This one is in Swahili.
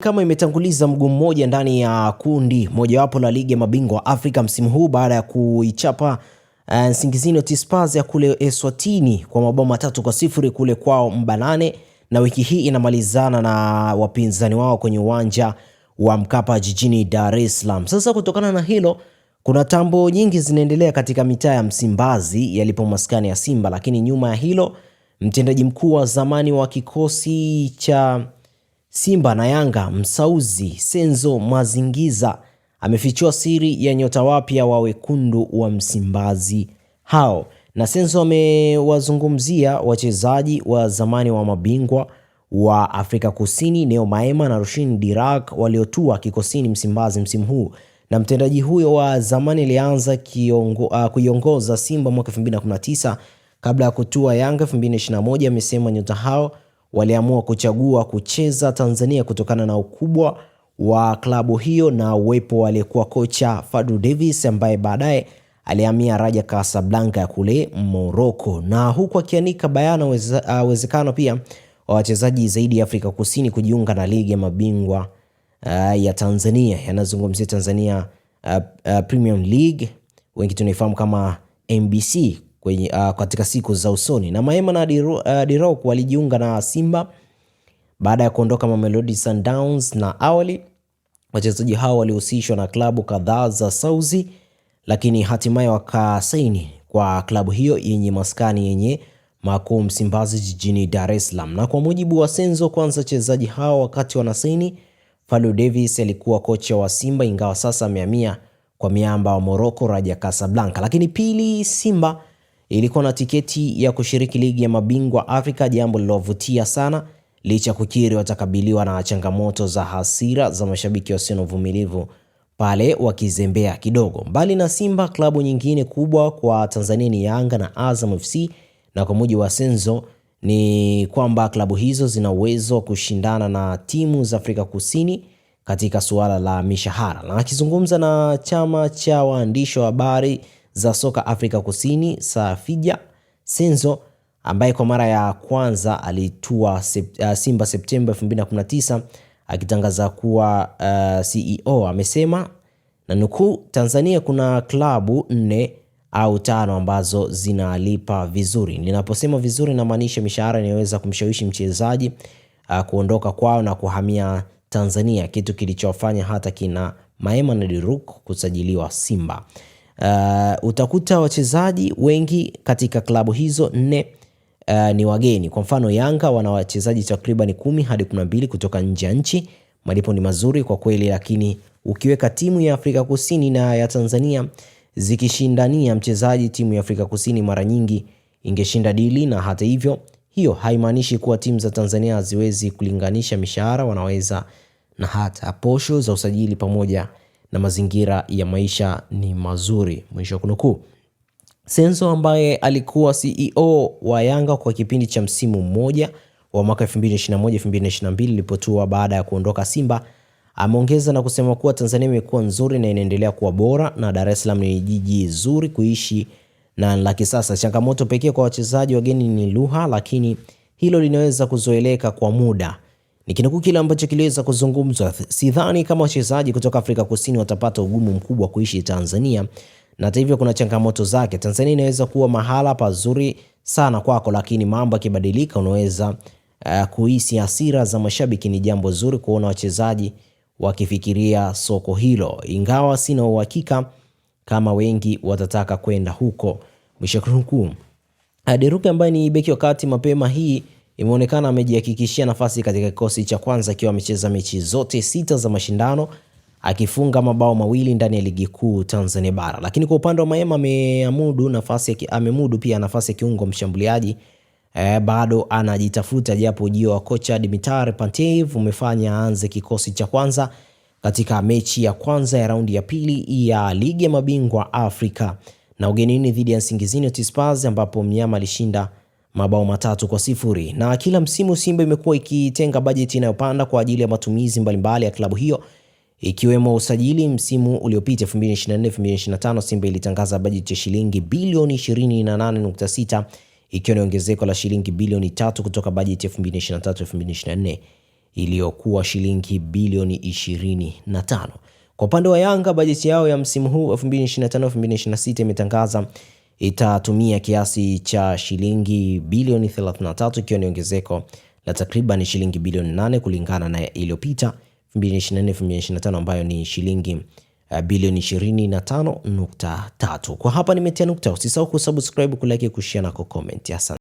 Kama imetanguliza mguu mmoja ndani ya kundi mojawapo la ligi ya mabingwa Afrika msimu huu baada ya kuichapa Nsingizini Hotspurs ya kule Eswatini kwa mabao 3-0 kule kwao Mbanane, na wiki hii inamalizana na wapinzani wao kwenye uwanja wa Mkapa jijini Dar es Salaam. Sasa kutokana na hilo, kuna tambo nyingi zinaendelea katika mitaa ya Msimbazi yalipo maskani ya Simba, lakini nyuma ya hilo mtendaji mkuu wa zamani wa kikosi cha Simba na Yanga Msauzi Senzo Mazingiza amefichua siri ya nyota wapya wa wekundu wa Msimbazi hao. Na Senzo amewazungumzia wachezaji wa zamani wa mabingwa wa Afrika Kusini Neo Maema na Rushin Dirak waliotua kikosini Msimbazi msimu huu. Na mtendaji huyo wa zamani alianza kuiongoza Simba mwaka 2019 kabla ya kutua Yanga 2021. Amesema nyota hao waliamua kuchagua kucheza Tanzania kutokana na ukubwa wa klabu hiyo na uwepo aliyekuwa kocha Fadlu Davis ambaye baadaye alihamia Raja Casablanca ya kule Morocco, na huku akianika bayana uwezekano pia wa wachezaji zaidi ya Afrika Kusini kujiunga na ligi ya mabingwa ya Tanzania. Yanazungumzia Tanzania Premium League, wengi tunaifahamu kama MBC katika siku za usoni. Na Maema na Dirock walijiunga na Simba baada ya kuondoka Mamelodi Sundowns, na awali wachezaji hao walihusishwa na klabu kadhaa za Saudi, lakini hatimaye wakasaini kwa klabu hiyo yenye maskani yenye makao Msimbazi jijini Dar es Salaam. Na kwa mujibu wa Senzo, kwanza wachezaji hao wakati wanasaini, Fadlu Davis alikuwa kocha wa Simba ingawa sasa amehamia kwa miamba wa Morocco Raja Casablanca. Lakini pili, Simba ilikuwa na tiketi ya kushiriki ligi ya mabingwa Afrika, jambo lilovutia sana licha kukiri watakabiliwa na changamoto za hasira za mashabiki wasio na uvumilivu pale wakizembea kidogo. Mbali na Simba, klabu nyingine kubwa kwa Tanzania ni Yanga na Azam FC, na kwa mujibu wa Senzo ni kwamba klabu hizo zina uwezo wa kushindana na timu za Afrika Kusini katika suala la mishahara. Na akizungumza na chama cha waandishi wa habari za soka Afrika Kusini Safija, Senzo ambaye kwa mara ya kwanza alitua Simba Septemba 2019 akitangaza kuwa CEO, amesema na nukuu, Tanzania kuna klabu 4 au 5 ambazo zinalipa vizuri. Ninaposema vizuri namaanisha mishahara inayoweza kumshawishi mchezaji kuondoka kwao na kuhamia Tanzania, kitu kilichofanya hata kina Maema na Dirock kusajiliwa Simba. Utakuta wachezaji wengi katika klabu hizo 4 ni wageni. Kwa mfano Yanga wana wachezaji takriban 10 hadi 12 kutoka nje ya nchi. Malipo ni mazuri kwa kweli, lakini ukiweka timu ya Afrika Kusini na ya Tanzania zikishindania mchezaji, timu ya Afrika Kusini mara nyingi ingeshinda dili. Na hata hivyo, hiyo haimaanishi kuwa timu za Tanzania haziwezi kulinganisha mishahara. Wanaweza, na hata posho za usajili pamoja na mazingira ya maisha ni mazuri, mwisho wa kunukuu. Senzo ambaye alikuwa CEO wa Yanga kwa kipindi cha msimu mmoja wa mwaka 2021-2022 ilipotua baada ya kuondoka Simba, ameongeza na kusema kuwa Tanzania imekuwa nzuri na inaendelea kuwa bora, na Dar es Salaam ni jiji zuri kuishi na la kisasa. Changamoto pekee kwa wachezaji wageni ni lugha, lakini hilo linaweza kuzoeleka kwa muda. Nikinukuu kile ambacho kiliweza kuzungumzwa, sidhani kama wachezaji kutoka Afrika Kusini watapata ugumu mkubwa kuishi Tanzania, na hata hivyo kuna changamoto zake. Tanzania inaweza kuwa mahala pazuri sana kwako, lakini mambo yakibadilika unaweza kuhisi hasira za mashabiki. Ni jambo zuri kuona wachezaji wakifikiria soko hilo, ingawa sina uhakika kama wengi watataka kwenda huko, mwisho kunukuu. Dirock ambaye ni beki wakati mapema hii imeonekana amejihakikishia nafasi katika kikosi cha kwanza akiwa amecheza mechi zote 6 za mashindano akifunga mabao 2 ndani ya ligi kuu Tanzania bara. Lakini kwa upande wa Maema amemudu pia nafasi ya kiungo mshambuliaji. Bado anajitafuta, japo ujio wa kocha Dimitar Pantev umefanya aanze kikosi cha kwanza katika mechi ya kwanza ya raundi ya pili ya ligi ya mabingwa Afrika na ugenini dhidi ya Nsingizini Hotspurs, ambapo mnyama alishinda mabao 3-0. Na kila msimu Simba imekuwa ikitenga bajeti inayopanda kwa ajili ya matumizi mbalimbali ya klabu hiyo, ikiwemo usajili. Msimu uliopita 2024-2025 Simba ilitangaza bajeti ya shilingi bilioni 28.6, ikiwa ni ongezeko la shilingi bilioni 3 kutoka bajeti ya 2023-2024 iliyokuwa shilingi bilioni 25. Kwa upande wa Yanga, bajeti yao ya msimu huu 2025-2026 imetangaza itatumia kiasi cha shilingi bilioni 33, ikiwa ni ongezeko la takriban shilingi bilioni 8 kulingana na iliyopita 2024-2025 ambayo ni shilingi bilioni 25.3. Kwa hapa nimetia nukta. Usisahau kusubscribe, kulike, kushare na kucomment. Asante.